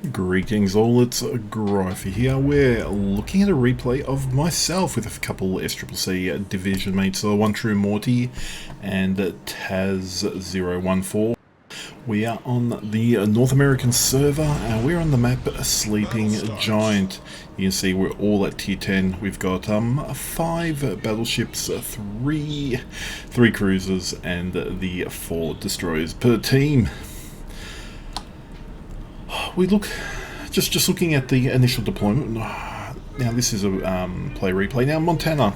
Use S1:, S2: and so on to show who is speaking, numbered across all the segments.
S1: Greetings all, it's Greifer here. We're looking at a replay of myself with a couple SCCC division mates, so One True Morty and Taz014. We are on the North American server and we're on the map Sleeping Giant. You can see we're all at tier 10. We've got 5 battleships, 3 cruisers and the 4 destroyers per team. We look, just looking at the initial deployment. Now this is a play replay. Now Montana,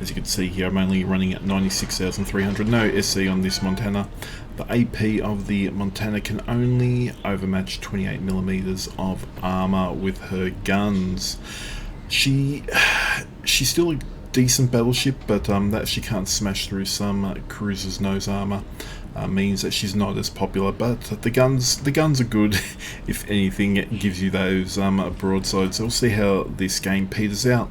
S1: as you can see here, I'm only running at 96,300. No SC on this Montana. The AP of the Montana can only overmatch 28mm of armor with her guns. She's still a decent battleship, but that she can't smash through some cruisers' nose armor. Means that she's not as popular, but the guns are good. If anything, it gives you those broadsides. So we'll see how this game peters out.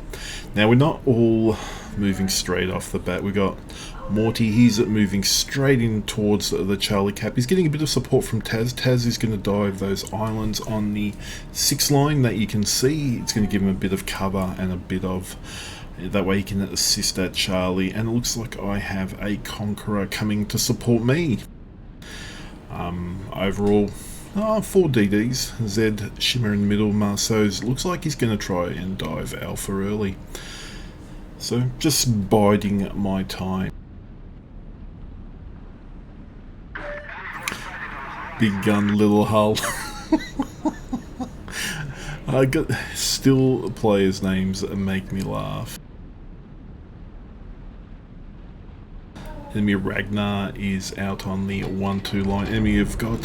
S1: Now we're not all moving straight off the bat. We got Morty, he's moving straight in towards the Charlie Cap. He's getting a bit of support from Taz. Taz is going to dive those islands on the 6 line that you can see. It's going to give him a bit of cover and a bit of... that way he can assist at Charlie, and it looks like I have a Conqueror coming to support me. Overall, 4 DDs. Zed, Shimmer in the middle, Marceau's looks like he's going to try and dive Alpha early. So just biding my time. Big gun, little hull. I got still players' names that make me laugh. Enemy Ragnar is out on the 1-2 line. Enemy have got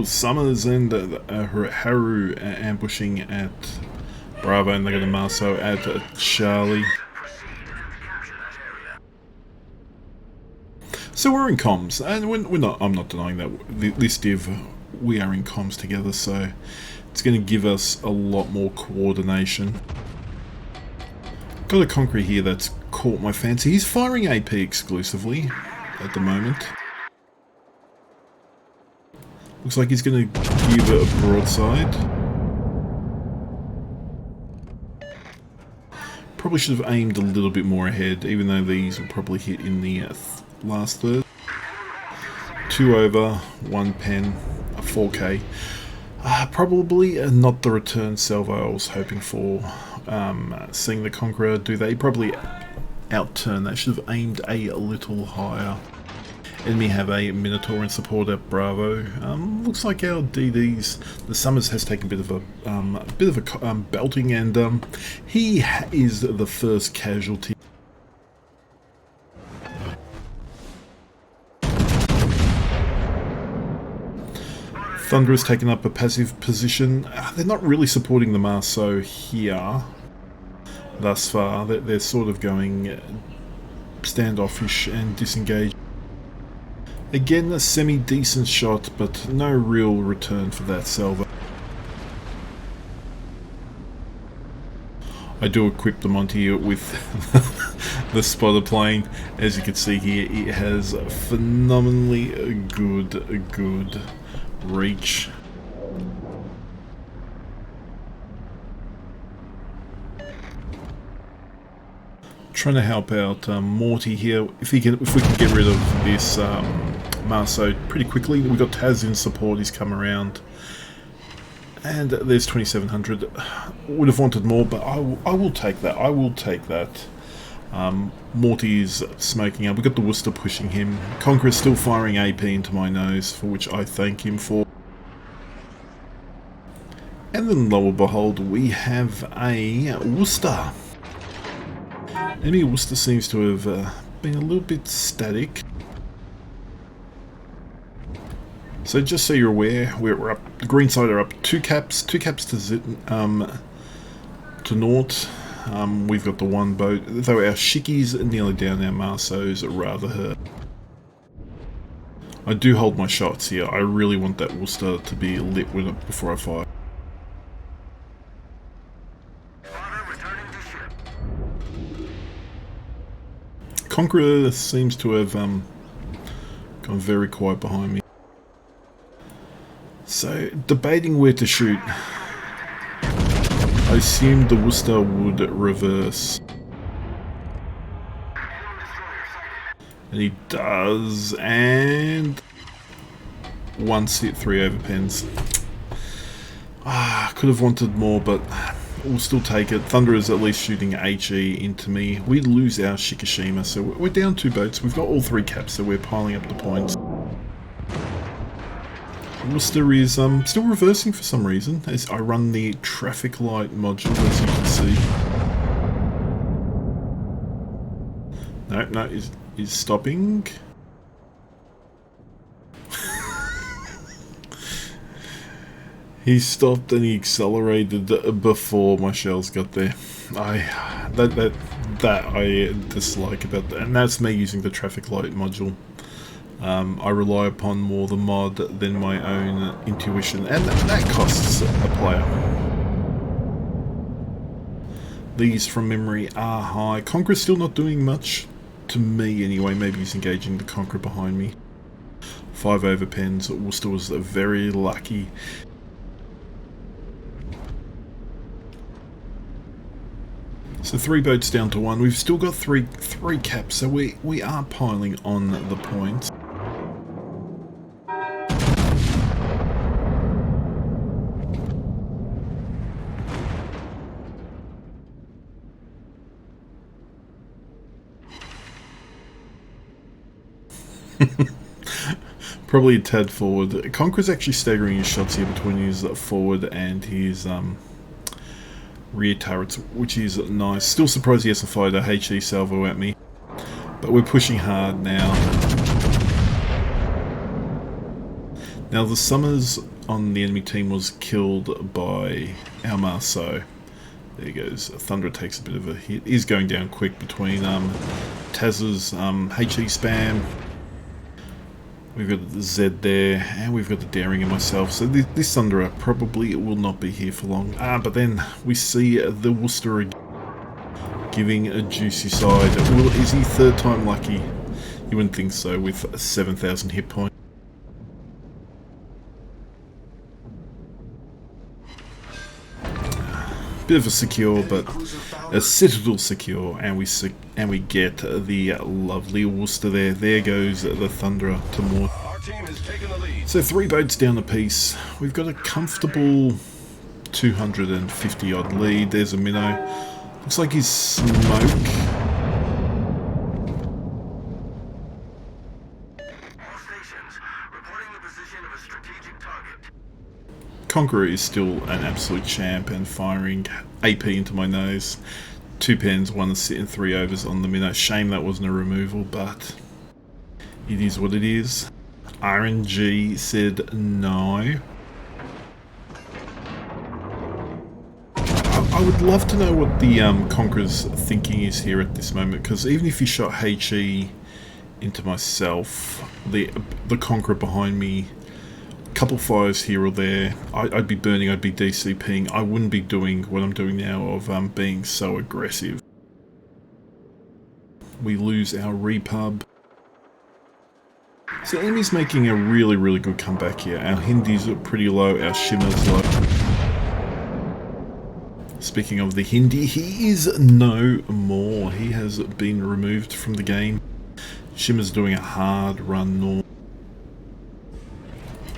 S1: Summers and Haru ambushing at Bravo, and they got a Marceau at Charlie. So we're in comms, and we're not. I'm not denying that this div we are in comms together. So it's going to give us a lot more coordination. Got a Conqueror here that's caught my fancy. He's firing AP exclusively at the moment. Looks like he's going to give it a broadside. Probably should have aimed a little bit more ahead, even though these will probably hit in the last third. 2 over, 1 pen, a 4K. Probably not the return salvo I was hoping for. Seeing the Conqueror do that, he probably outturned that. Should have aimed a little higher. Enemy have a Minotaur in support at Bravo. Looks like our DDs, the Summers has taken a bit of a belting, and he is the first casualty. Thunder has taken up a passive position. They're not really supporting the Marceau here thus far. They're sort of going standoffish and disengaged. Again, a semi-decent shot, but no real return for that salvo. I do equip the Monty with the spotter plane. As you can see here, it has phenomenally good reach. Trying to help out Morty here. If we can get rid of this Marceau pretty quickly. We've got Taz in support. He's come around, and there's 2,700. Would have wanted more, but I will take that. I will take that. Morty's smoking up. We've got the Worcester pushing him. Conqueror's still firing AP into my nose, for which I thank him for. And then lo and behold, we have a Worcester. Enemy Worcester seems to have been a little bit static. So just so you're aware, we're up. The green side are up 2 caps to Nort. We've got the 1 boat, though our Shickies are nearly down, our Marceaus are rather hurt. I do hold my shots here. I really want that Worcester to be lit before I fire. Conqueror seems to have gone very quiet behind me. So, debating where to shoot. I assumed the Worcester would reverse. And he does, and 1 sit, 3 overpens. Could have wanted more, but we'll still take it. Thunder is at least shooting HE into me. We lose our Shikishima, so we're down 2 boats. We've got all 3 caps, so we're piling up the points. Worcester is still reversing for some reason, as I run the traffic light module, as you can see. No, is stopping. He stopped and he accelerated before my shells got there. That I dislike about that, and that's me using the traffic light module. I rely upon more the mod than my own intuition, and that costs a player. These from memory are high. Conqueror's still not doing much, to me anyway. Maybe he's engaging the Conqueror behind me. 5 overpens. Worcester was very lucky. So 3 boats down to 1. We've still got three caps, so we are piling on the points. Probably a tad forward. Conqueror's actually staggering his shots here between his forward and his rear turrets, which is nice. Still surprised he hasn't fired a HE salvo at me, but we're pushing hard now. Now the Summers on the enemy team was killed by our Marceau. There he goes. Thunder takes a bit of a hit. He's going down quick between Taz's HE spam. We've got the Z there, and we've got the Daring and myself. So this Thunderer probably will not be here for long. But then we see the Worcester giving a juicy side. Is he 3rd time lucky? You wouldn't think so with 7,000 hit points. Bit of a secure, but a Citadel secure, and we get the lovely Worcester there. There goes the Thunderer to more. So 3 boats down a piece. We've got a comfortable 250 odd lead. There's a minnow. Looks like he's smoke. Conqueror is still an absolute champ and firing AP into my nose. 2 pens, 1 sit and 3 overs on the minnow. Shame that wasn't a removal, but it is what it is. RNG said no. I would love to know what the Conqueror's thinking is here at this moment, because even if he shot HE into myself, the Conqueror behind me, couple fires here or there, I'd be burning, I'd be DCPing. I wouldn't be doing what I'm doing now of being so aggressive. We lose our repub. So enemy's making a really good comeback here. Our Hindis are pretty low, our Shimmer's low. Speaking of the Hindi, he is no more. He has been removed from the game. Shimmer's doing a hard run north.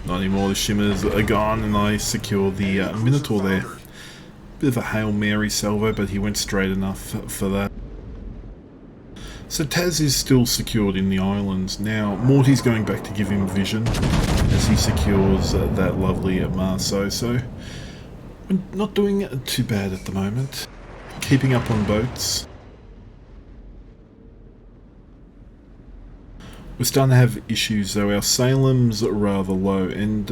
S1: Not anymore, the Shimmers are gone, and I secure the Minotaur there. Bit of a Hail Mary salvo, but he went straight enough for that. So Taz is still secured in the islands. Now, Morty's going back to give him vision as he secures that lovely Marceau. So, we're not doing too bad at the moment. Keeping up on boats. We're starting to have issues though. Our Salem's rather low, and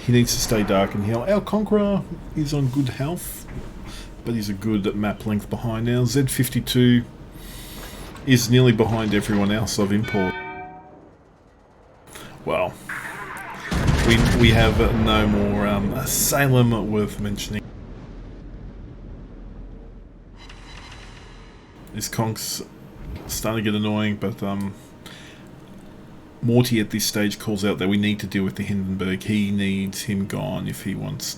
S1: he needs to stay dark and heal. Our Conqueror is on good health, but he's a good map length behind now. Z52 is nearly behind everyone else of import. Well, we have no more Salem worth mentioning. This conk's starting to get annoying, but Morty at this stage calls out that we need to deal with the Hindenburg. He needs him gone if we want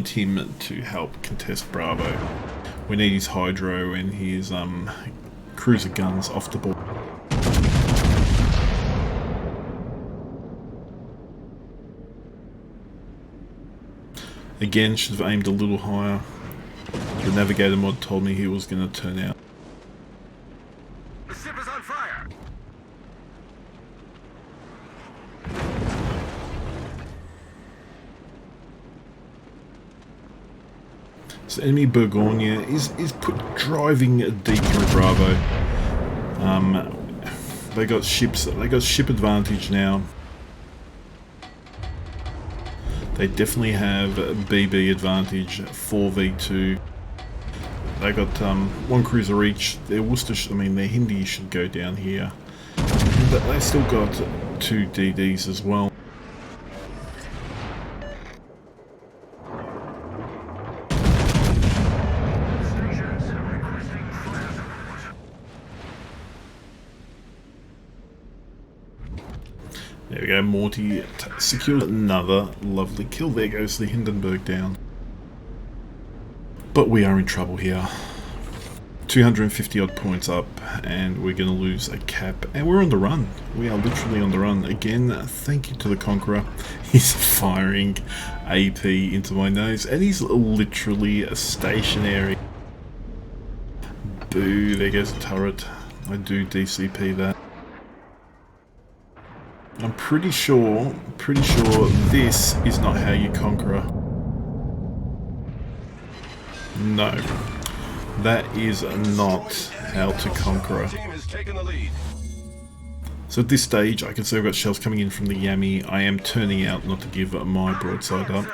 S1: him to help contest Bravo. We need his hydro and his cruiser guns off the board. Again, should have aimed a little higher. The navigator mod told me he was going to turn out.
S2: The ship is on fire.
S1: So enemy Burgonia is driving deep through Bravo. They got ship advantage now. They definitely have BB advantage 4v2. They got one cruiser each. Their their Hindi should go down here, but they still got 2 DDs as well. There we go, Morty secured another lovely kill. There goes the Hindenburg down. But we are in trouble here. 250 odd points up, and we're going to lose a cap. And we're on the run. We are literally on the run. Again, thank you to the Conqueror. He's firing AP into my nose, and he's literally stationary. Boo, there goes the turret. I do DCP that. I'm pretty sure this is not how you conquer. No, that is not how to conquer. So at this stage, I can see I've got shells coming in from the Yami. I am turning out not to give my broadside up.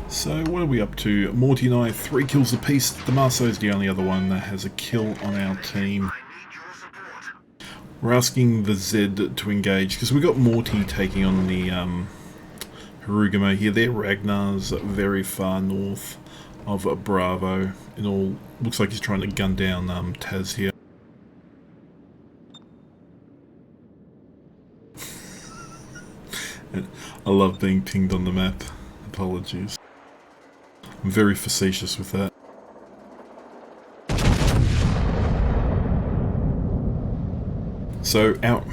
S1: So what are we up to? Morty and I, 3 kills apiece. Damaso's the only other one that has a kill on our team. We're asking the Z to engage, because we got Morty taking on the Harugamo here. Their Ragnar's very far north of Bravo. It all looks like he's trying to gun down Taz here. I love being pinged on the map. Apologies. I'm very facetious with that. So our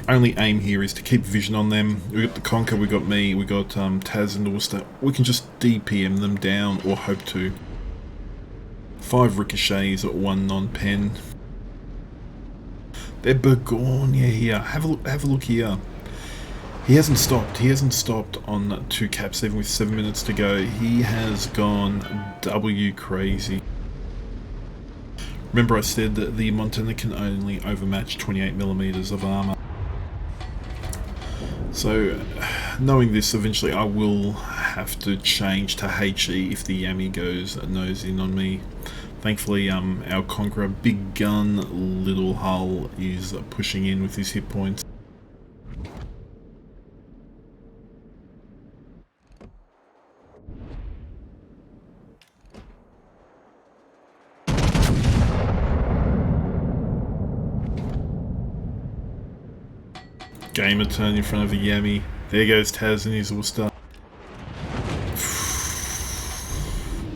S1: only aim here is to keep vision on them. We got the Conquer, we got me, we got Taz and Worcester. We can just DPM them down, or hope to. 5 ricochets at 1 non-pen. They're Burgonia here. Have a look here. He hasn't stopped. He hasn't stopped on 2 caps, even with 7 minutes to go. He has gone W crazy. Remember I said that the Montana can only overmatch 28mm of armor. So, knowing this, eventually I will have to change to HE if the Yami goes nose in on me. Thankfully, our Conqueror, big gun, little hull, is pushing in with his hit points. Gamer turn in front of a Yami. There goes Taz and his Worcester.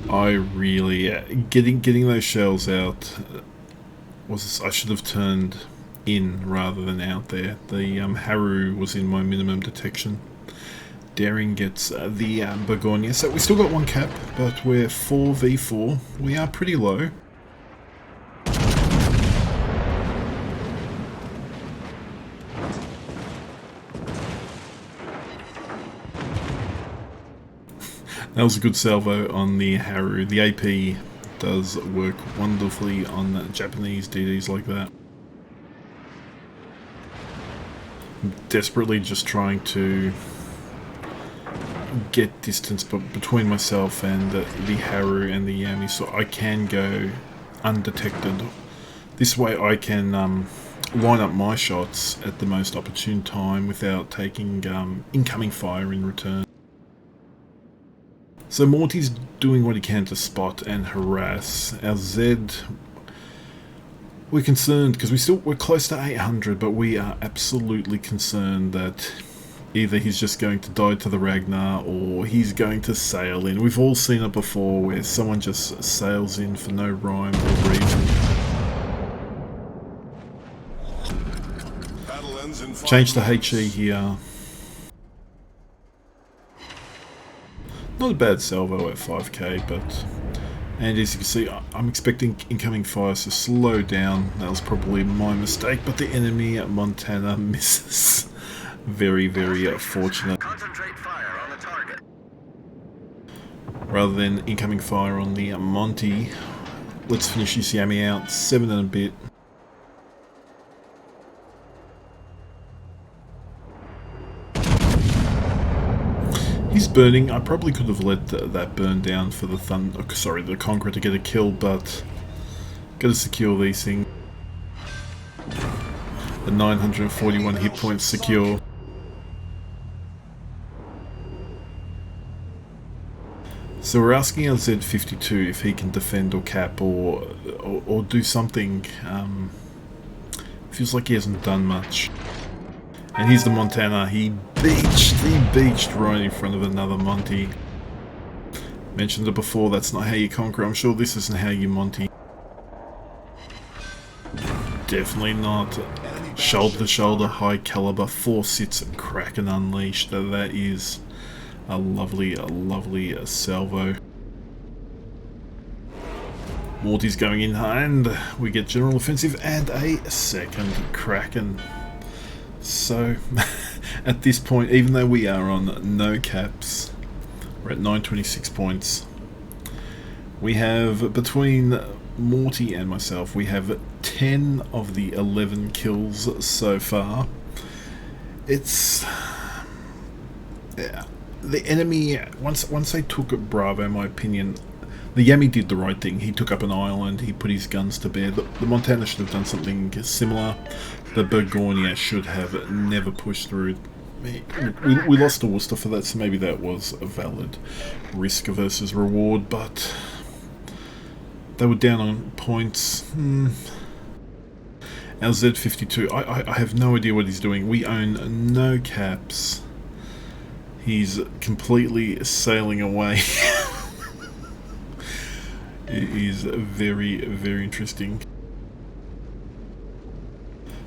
S1: I really getting those shells out I should have turned in rather than out there. The Haru was in my minimum detection. Daring gets the Burgonia. So we still got 1 cap, but we're 4v4. We are pretty low. That was a good salvo on the Haru. The AP does work wonderfully on Japanese DDs like that. I'm desperately just trying to get distance between myself and the Haru and the Yami so I can go undetected. This way I can line up my shots at the most opportune time without taking incoming fire in return. So Morty's doing what he can to spot and harass. Our Zed, we're concerned because we're close to 800, but we are absolutely concerned that either he's just going to die to the Ragnar or he's going to sail in. We've all seen it before where someone just sails in for no rhyme or reason. Change to HE here. Not a bad salvo at 5k, but... And as you can see, I'm expecting incoming fires to slow down. That was probably my mistake, but the enemy at Montana misses. Very, very fortunate.
S2: Concentrate fire on the target.
S1: Rather than incoming fire on the Monty, let's finish this Yami out. 7 and a bit. He's burning. I probably could have let that burn down for the the Conqueror to get a kill, but gotta secure these things. The 941 hit points secure. So we're asking our Z52 if he can defend or cap or do something. Feels like he hasn't done much. And here's the Montana. He beached right in front of another Monty. Mentioned it before, that's not how you conquer. I'm sure this isn't how you Monty. Definitely not. Shoulder to shoulder, high caliber, 4 sits Kraken unleashed. That is a lovely salvo. Morty's going in and we get general offensive and a second Kraken. So, at this point, even though we are on no caps, we're at 926 points. We have, between Morty and myself, we have 10 of the 11 kills so far. It's... yeah, the enemy, once they took Bravo, in my opinion, the Yami did the right thing. He took up an island, he put his guns to bear. The Montana should have done something similar. The Burgonia should have never pushed through. We lost to Worcester for that, so maybe that was a valid risk versus reward, but they were down on points. Our Z52, I have no idea what he's doing. We own no caps. He's completely sailing away. It is very, very interesting.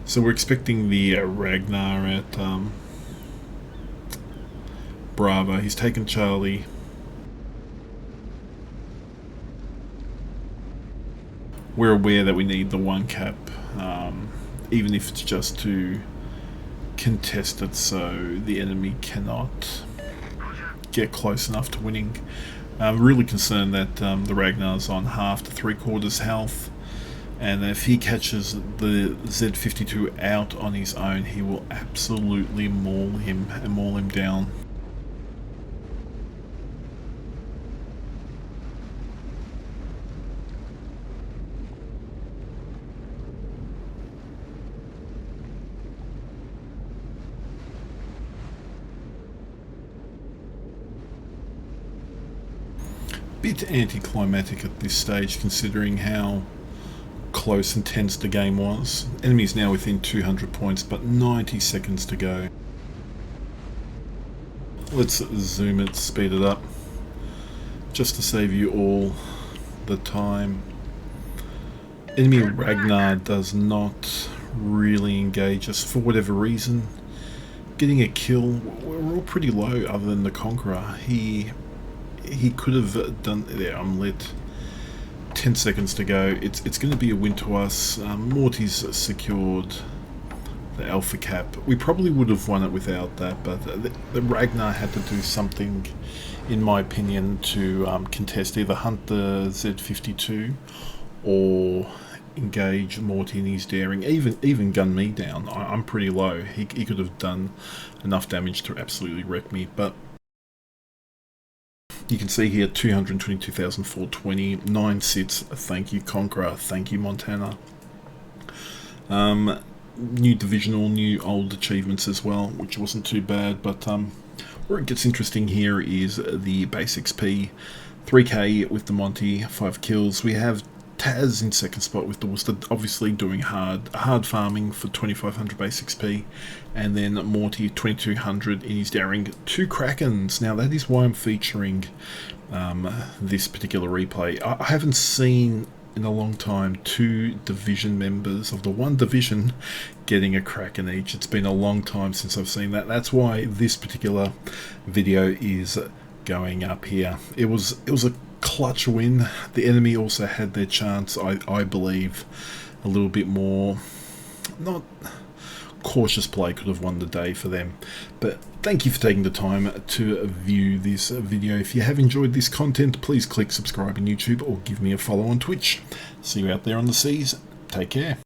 S1: So we're expecting the Ragnar at Bravo. He's taken Charlie. We're aware that we need the 1 cap, even if it's just to contest it so the enemy cannot get close enough to winning. I'm really concerned that the Ragnar's on half to 3/4 health, and if he catches the Z52 out on his own, he will absolutely maul him down. Bit anticlimactic at this stage, considering how close and tense the game was. Enemy's now within 200 points, but 90 seconds to go. Let's zoom it, speed it up, just to save you all the time. Enemy Ragnar does not really engage us for whatever reason. Getting a kill, we're all pretty low other than the Conqueror. He could have done... there, I'm lit. 10 seconds to go. It's going to be a win to us. Morty's secured the Alpha Cap. We probably would have won it without that, but the Ragnar had to do something, in my opinion, to contest, either hunt the Z52 or engage Morty in his daring, even gun me down. I'm pretty low. He could have done enough damage to absolutely wreck me, but you can see here 222,420, 9 sits. Thank you Conqueror, thank you Montana. New divisional, new old achievements as well, which wasn't too bad, but Where it gets interesting here is the base XP, 3k with the Monty, 5 kills. We have Taz in second spot with the Worcester, obviously doing hard farming for 2500 base XP, and then Morty 2200 in his daring, 2 Krakens. Now that is why I'm featuring this particular replay. I haven't seen in a long time 2 division members of the 1 division getting a Kraken each. It's been a long time since I've seen that. That's why this particular video is going up here. It was a clutch win. The enemy also had their chance, I believe. A little bit more, not cautious play could have won the day for them. But thank you for taking the time to view this video. If you have enjoyed this content, please click subscribe on YouTube or give me a follow on Twitch. See you out there on the seas. Take care.